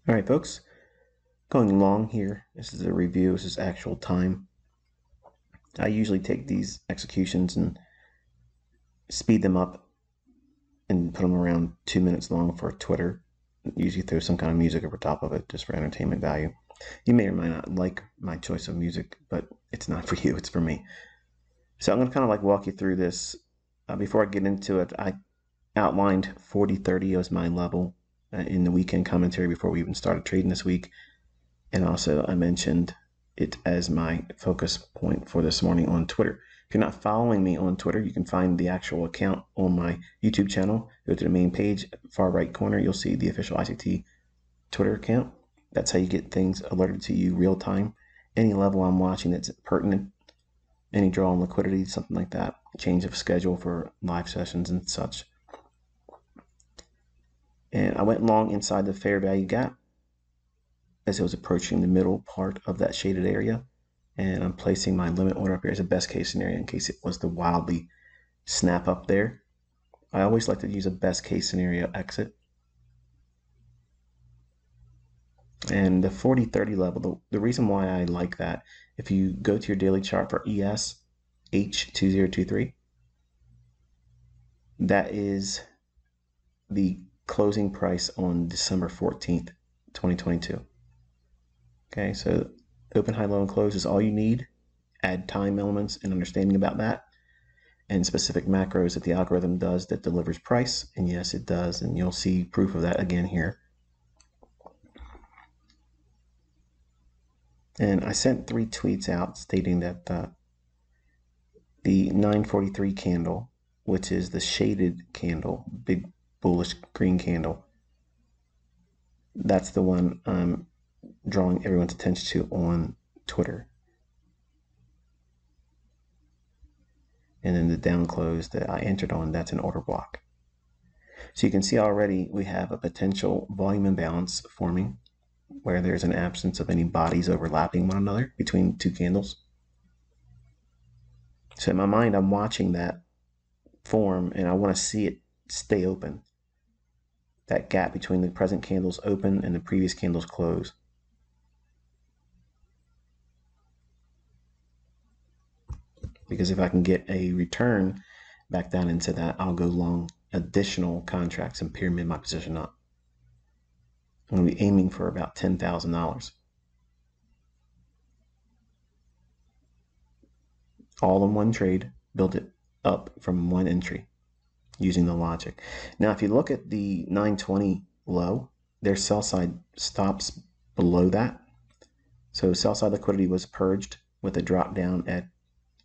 All right, folks, going long here. This is a review. This is actual time. I usually take these executions and speed them up and put them around 2 minutes long for Twitter. Usually throw some kind of music over top of it just for entertainment value. You may or may not like my choice of music, but it's not for you, it's for me. So I'm going to kind of like walk you through this. Before I get into it, I outlined 40-30 as my level in the weekend commentary before we even started trading this week. And also, I mentioned it as my focus point for this morning on Twitter. If you're not following me on Twitter, you can find the actual account on my YouTube channel. Go to the main page, far right corner, you'll see the official ICT Twitter account. That's how you get things alerted to you real time. Any level I'm watching that's pertinent, any draw on liquidity, something like that, change of schedule for live sessions and such. And I went long inside the fair value gap as it was approaching the middle part of that shaded area. And I'm placing my limit order up here as a best case scenario in case it was to wildly snap up there. I always like to use a best case scenario exit. And the 40-30 level, the reason why I like that, if you go to your daily chart for ES H2023, that is the closing price on December 14th, 2022. Okay, so open, high, low, and close is all you need. Add time elements and understanding about that, and specific macros that the algorithm does that delivers price. And yes, it does, and you'll see proof of that again here. And I sent 3 tweets out stating that the 943 candle, which is the shaded candle, big bullish green candle, that's the one I'm drawing everyone's attention to on Twitter. And then the down close that I entered on, that's an order block. So you can see already we have a potential volume imbalance forming where there's an absence of any bodies overlapping one another between two candles. So in my mind, I'm watching that form and I want to see it stay open. That gap between the present candles open and the previous candles close. Because if I can get a return back down into that, I'll go long additional contracts and pyramid my position up. I'm going to be aiming for about $10,000. All in one trade, build it up from one entry using the logic. Now, if you look at the 920 low, their sell side stops below that. So sell side liquidity was purged with a drop down at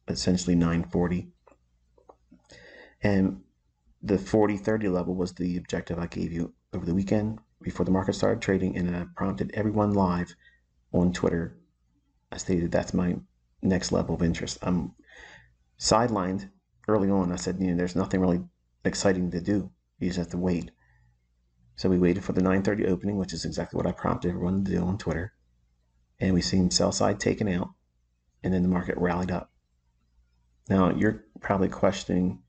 essentially 940. And the 40-30 level was the objective I gave you over the weekend before the market started trading, and I prompted everyone live on Twitter. I stated that's my next level of interest. I'm sidelined early on. I said, there's nothing really exciting to do. You just have to wait. So we waited for the 930 opening, which is exactly what I prompted everyone to do on Twitter. And we seen sell side taken out, and then the market rallied up. Now, you're probably questioning,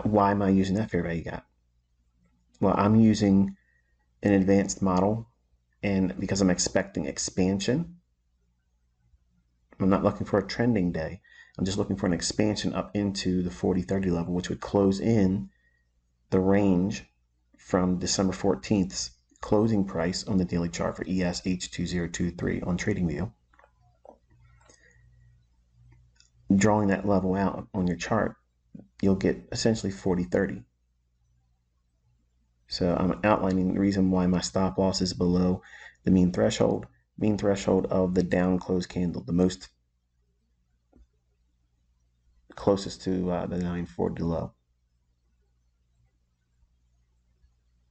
why am I using that fair value gap? Well, I'm using an advanced model, and because I'm expecting expansion, I'm not looking for a trending day. I'm just looking for an expansion up into the 40-30 level, which would close in the range from December 14th's closing price on the daily chart for ESH2023 on TradingView. Drawing that level out on your chart, you'll get essentially 40-30. So I'm outlining the reason why my stop loss is below the mean threshold of the down close candle, the most closest to the 940 low.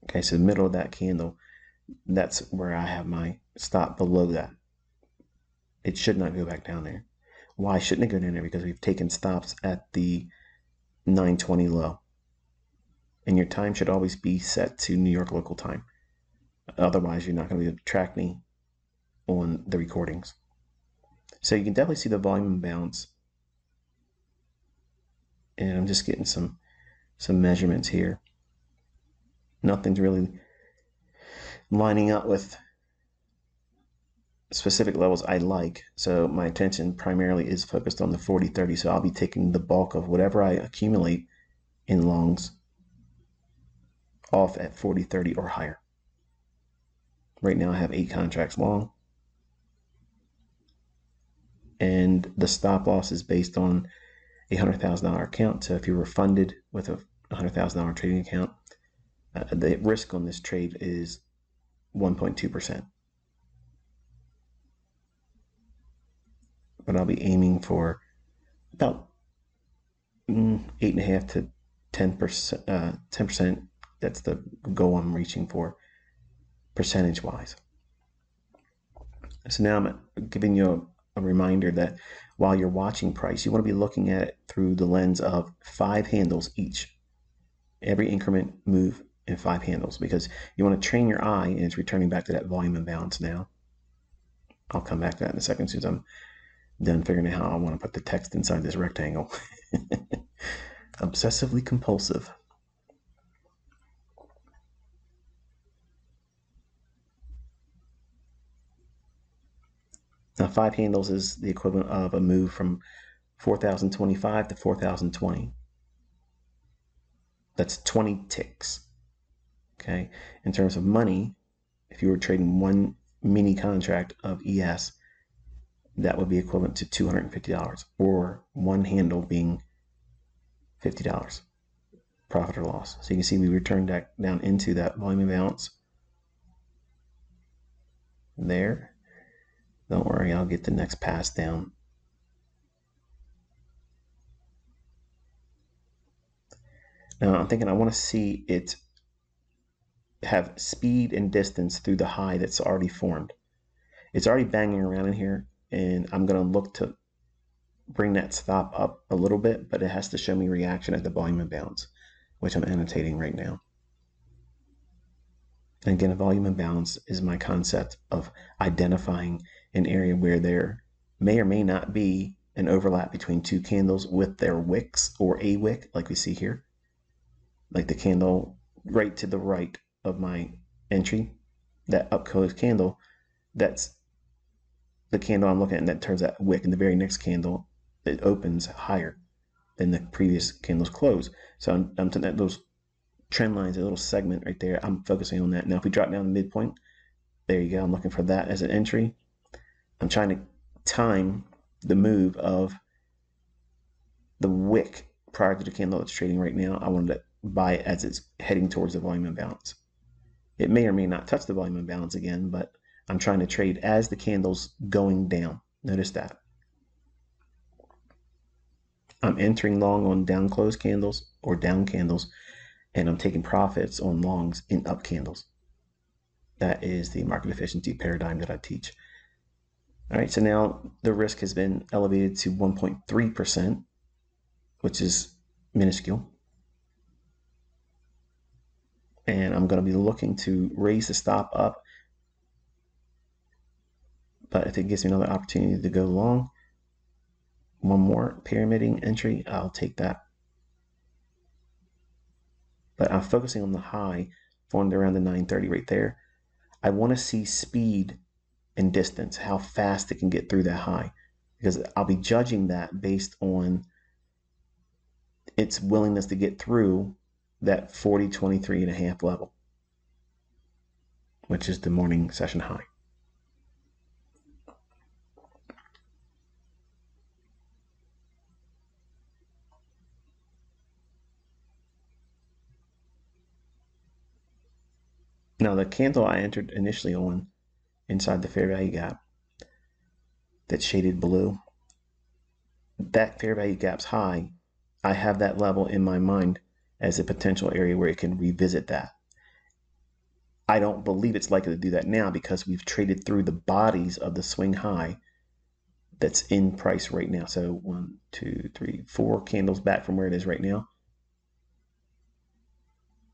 Okay, so the middle of that candle, that's where I have my stop below that. It should not go back down there. Why shouldn't it go down there? Because we've taken stops at the 920 low. And your time should always be set to New York local time. Otherwise, you're not going to be able to track me on the recordings. So you can definitely see the volume imbalance. And I'm just getting some measurements here. Nothing's really lining up with specific levels I like. So my attention primarily is focused on the 40-30. So I'll be taking the bulk of whatever I accumulate in longs off at 40-30 or higher. Right now I have 8 contracts long. And the stop loss is based on a $100,000 account. So if you were funded with a $100,000 trading account, the risk on this trade is 1.2%. But I'll be aiming for about 8.5 to 10%. 10%. That's the goal I'm reaching for, percentage-wise. So now I'm giving you a reminder that while you're watching price, you want to be looking at it through the lens of 5 handles each. Every increment move in 5 handles, because you want to train your eye, and it's returning back to that volume imbalance now. I'll come back to that in a second, since I'm done figuring out how I want to put the text inside this rectangle. Obsessively compulsive. Now 5 handles is the equivalent of a move from 4,025 to 4,020. That's 20 ticks. Okay. In terms of money, if you were trading one mini contract of ES, that would be equivalent to $250, or one handle being $50, profit or loss. So you can see we returned that down into that volume imbalance there. Don't worry, I'll get the next pass down. Now I'm thinking I want to see it have speed and distance through the high that's already formed. It's already banging around in here, and I'm going to look to bring that stop up a little bit, but it has to show me reaction at the volume imbalance, which I'm annotating right now. And again, a volume imbalance is my concept of identifying an area where there may or may not be an overlap between 2 candles with their wicks, or a wick, like we see here. Like the candle right to the right of my entry, that up close candle, that's the candle I'm looking at, and that turns that wick. In the very next candle, it opens higher than the previous candle's close. So I'm taking that those trend lines, a little segment right there. I'm focusing on that. Now, if we drop down the midpoint, there you go. I'm looking for that as an entry. I'm trying to time the move of the wick prior to the candle that's trading right now. I wanted to buy it as it's heading towards the volume imbalance. It may or may not touch the volume imbalance again, but I'm trying to trade as the candle's going down. Notice that. I'm entering long on down close candles or down candles, and I'm taking profits on longs in up candles. That is the market efficiency paradigm that I teach. All right, so now the risk has been elevated to 1.3%, which is minuscule. And I'm going to be looking to raise the stop up. But if it gives me another opportunity to go long, one more pyramiding entry, I'll take that. But I'm focusing on the high formed around the 930 right there. I want to see speed and distance, how fast it can get through that high, because I'll be judging that based on its willingness to get through that 40.23.5 level, which is the morning session high. Now the candle I entered initially on inside the fair value gap, that shaded blue, that fair value gap's high, I have that level in my mind as a potential area where it can revisit that. I don't believe it's likely to do that now, because we've traded through the bodies of the swing high that's in price right now. So 1, 2, 3, 4 candles back from where it is right now.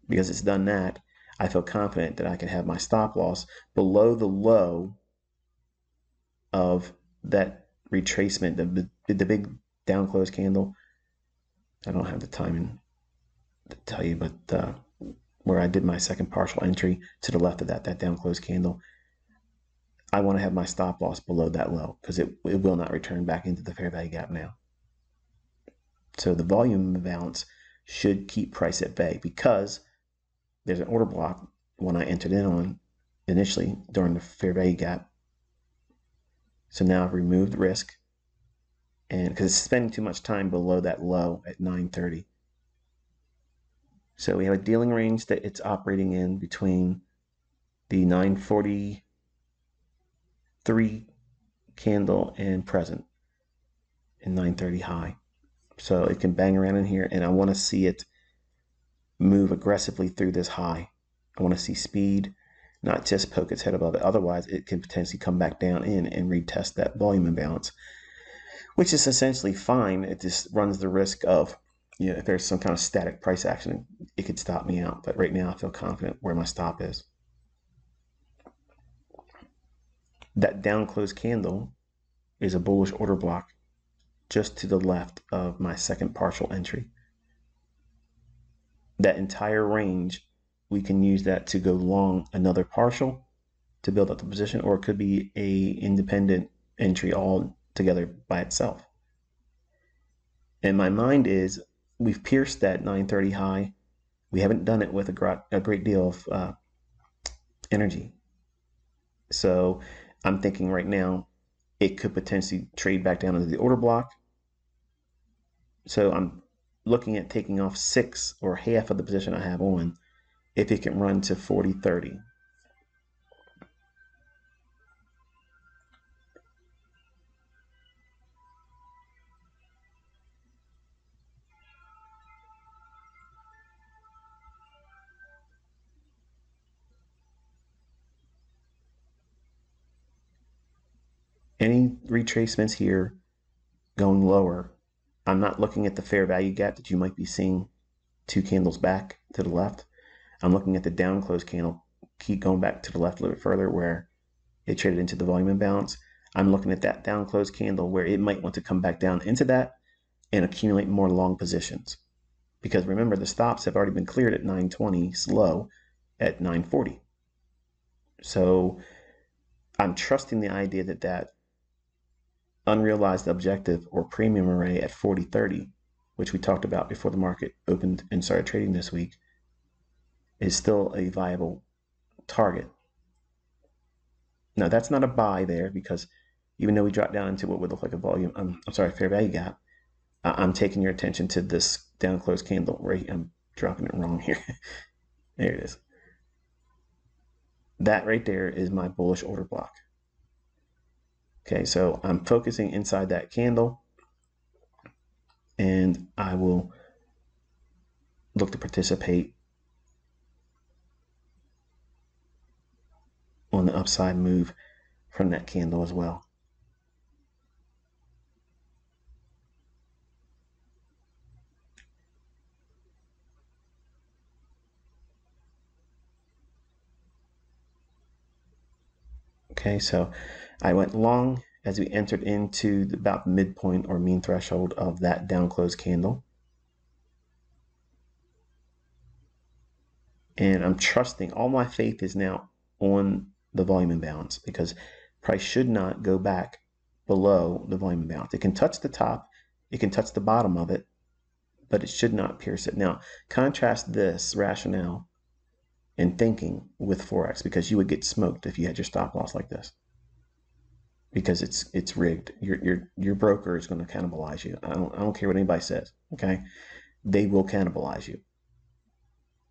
Because it's done that, I feel confident that I can have my stop loss below the low of that retracement, the big down close candle. I don't have the timing to tell you, but where I did my second partial entry to the left of that down close candle. I want to have my stop loss below that low because it will not return back into the fair value gap now. So the volume imbalance should keep price at bay because there's an order block when I entered in on initially during the fair value gap. So now I've removed risk, and because it's spending too much time below that low at 930. So we have a dealing range that it's operating in between the 943 candle and present and 930 high. So it can bang around in here, and I want to see it move aggressively through this high. I want to see speed, not just poke its head above it. Otherwise, it can potentially come back down in and retest that volume imbalance, which is essentially fine. It just runs the risk of, if there's some kind of static price action, it could stop me out. But right now, I feel confident where my stop is. That down close candle is a bullish order block just to the left of my second partial entry. That entire range, we can use that to go long another partial to build up the position, or it could be a independent entry all together by itself. And my mind is, we've pierced that 930 high. We haven't done it with a great deal of energy. So I'm thinking right now it could potentially trade back down into the order block. So I'm looking at taking off 6 or half of the position I have on if it can run to 40.30. Any retracements here going lower, I'm not looking at the fair value gap that you might be seeing 2 candles back to the left. I'm looking at the down close candle, keep going back to the left a little bit further where it traded into the volume imbalance. I'm looking at that down close candle where it might want to come back down into that and accumulate more long positions. Because remember, the stops have already been cleared at 920, slow at 940. So I'm trusting the idea that unrealized objective or premium array at 40.30, which we talked about before the market opened and started trading this week, is still a viable target. Now that's not a buy there, because even though we dropped down into what would look like a volume, fair value gap, I'm taking your attention to this down close candle right. I'm dropping it wrong here. There it is. That right there is my bullish order block. Okay, so I'm focusing inside that candle, and I will look to participate on the upside move from that candle as well. Okay, so I went long as we entered into about the midpoint or mean threshold of that down close candle. And I'm trusting, all my faith is now on the volume imbalance, because price should not go back below the volume imbalance. It can touch the top, it can touch the bottom of it, but it should not pierce it. Now, contrast this rationale and thinking with Forex, because you would get smoked if you had your stop loss like this, because it's rigged. Your broker is going to cannibalize you. I don't care what anybody says. Okay, they will cannibalize you.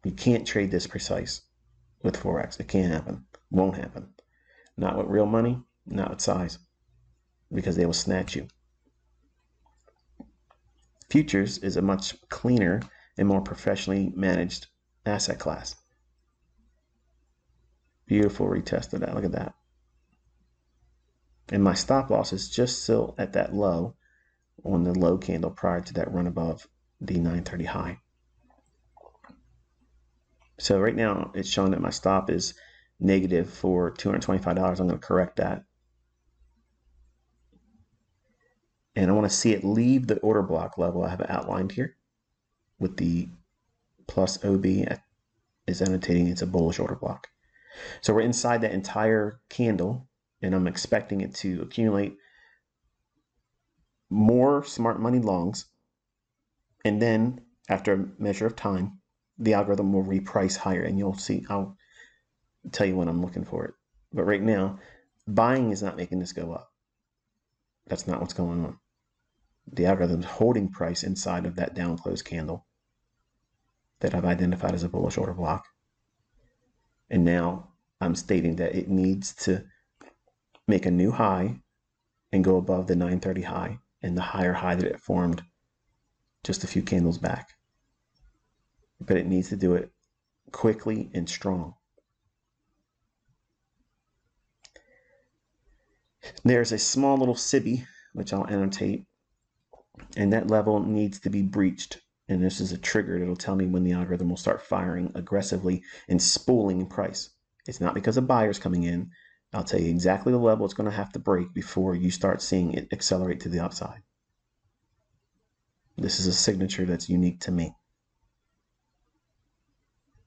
You can't trade this precise with Forex. It can't happen. Won't happen. Not with real money. Not with size, because they will snatch you. Futures is a much cleaner and more professionally managed asset class. Beautiful retest of that. Look at that. And my stop loss is just still at that low on the low candle prior to that run above the 930 high. So right now it's showing that my stop is negative for $225. I'm going to correct that. And I want to see it leave the order block level I have outlined here with the plus OB in is annotating it's a bullish order block. So we're inside that entire candle, and I'm expecting it to accumulate more smart money longs. And then after a measure of time, the algorithm will reprice higher, and you'll see, I'll tell you when I'm looking for it. But right now, buying is not making this go up. That's not what's going on. The algorithm's holding price inside of that down close candle that I've identified as a bullish order block. And now I'm stating that it needs to make a new high and go above the 930 high and the higher high that it formed just a few candles back. But it needs to do it quickly and strong. There's a small little SIBI, which I'll annotate, and that level needs to be breached. And this is a trigger that'll tell me when the algorithm will start firing aggressively and spooling in price. It's not because of buyers coming in. I'll tell you exactly the level it's going to have to break before you start seeing it accelerate to the upside. This is a signature that's unique to me.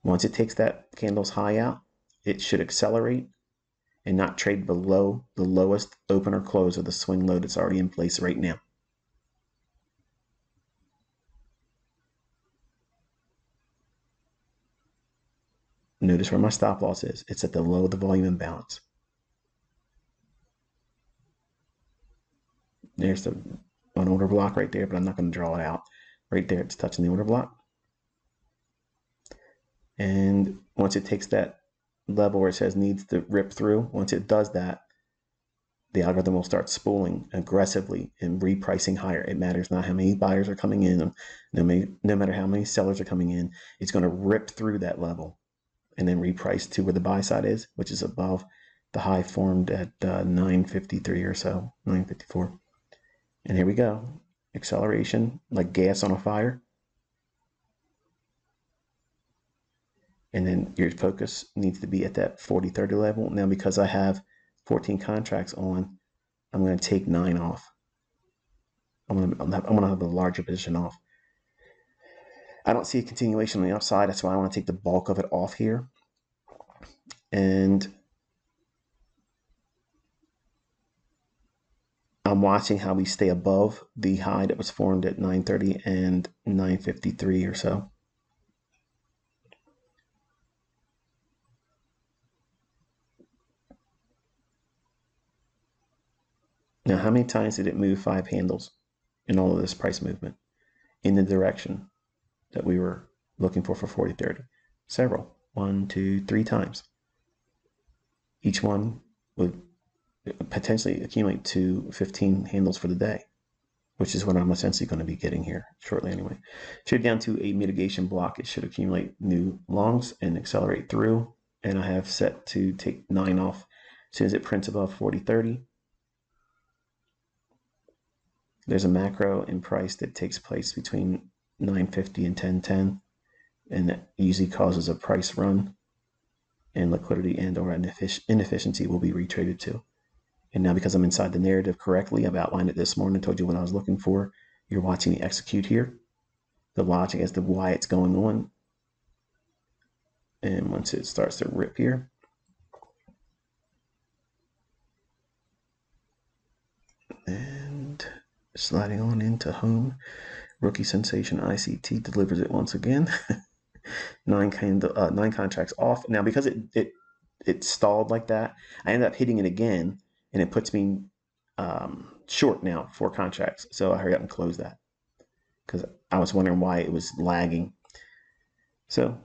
Once it takes that candle's high out, it should accelerate and not trade below the lowest open or close of the swing low that's already in place right now. Notice where my stop loss is. It's at the low of the volume imbalance. There's an order block right there, but I'm not going to draw it out. Right there, it's touching the order block. And once it takes that level where it says needs to rip through, once it does that, the algorithm will start spooling aggressively and repricing higher. It matters not how many buyers are coming in, no matter how many sellers are coming in, it's going to rip through that level and then reprice to where the buy side is, which is above the high formed at 953 or so, 954. And here we go. Acceleration, like gas on a fire. And then your focus needs to be at that 40-30 level. Now, because I have 14 contracts on, I'm going to take 9 off. I'm going to have a larger position off. I don't see a continuation on the upside. That's why I want to take the bulk of it off here. And I'm watching how we stay above the high that was formed at 930 and 953 or so. Now, how many times did it move 5 handles in all of this price movement in the direction that we were looking for 40-30? Several. 1, 2, 3 times. Each one would potentially accumulate to 15 handles for the day, which is what I'm essentially going to be getting here shortly anyway. Trade down to a mitigation block. It should accumulate new longs and accelerate through. And I have set to take 9 off as soon as it prints above 40-30. There's a macro in price that takes place between 950 and 1010, and that usually causes a price run, and liquidity and or inefficiency will be retraded to. And now, because I'm inside the narrative correctly, I've outlined it this morning, told you what I was looking for. You're watching me execute here, the logic as to why it's going on. And once it starts to rip here, and sliding on into home, rookie sensation ICT delivers it once again. 9 contracts off. Now, because it stalled like that, I ended up hitting it again, and it puts me short now 4 contracts. So I hurry up and close that because I was wondering why it was lagging. So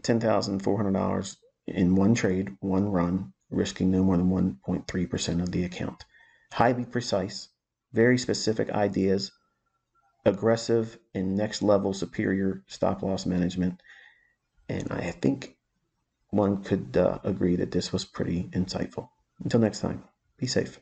$10,400 in one trade, one run, risking no more than 1.3% of the account. Highly precise, very specific ideas, aggressive and next level superior stop loss management. And I think one could agree that this was pretty insightful. Until next time, be safe.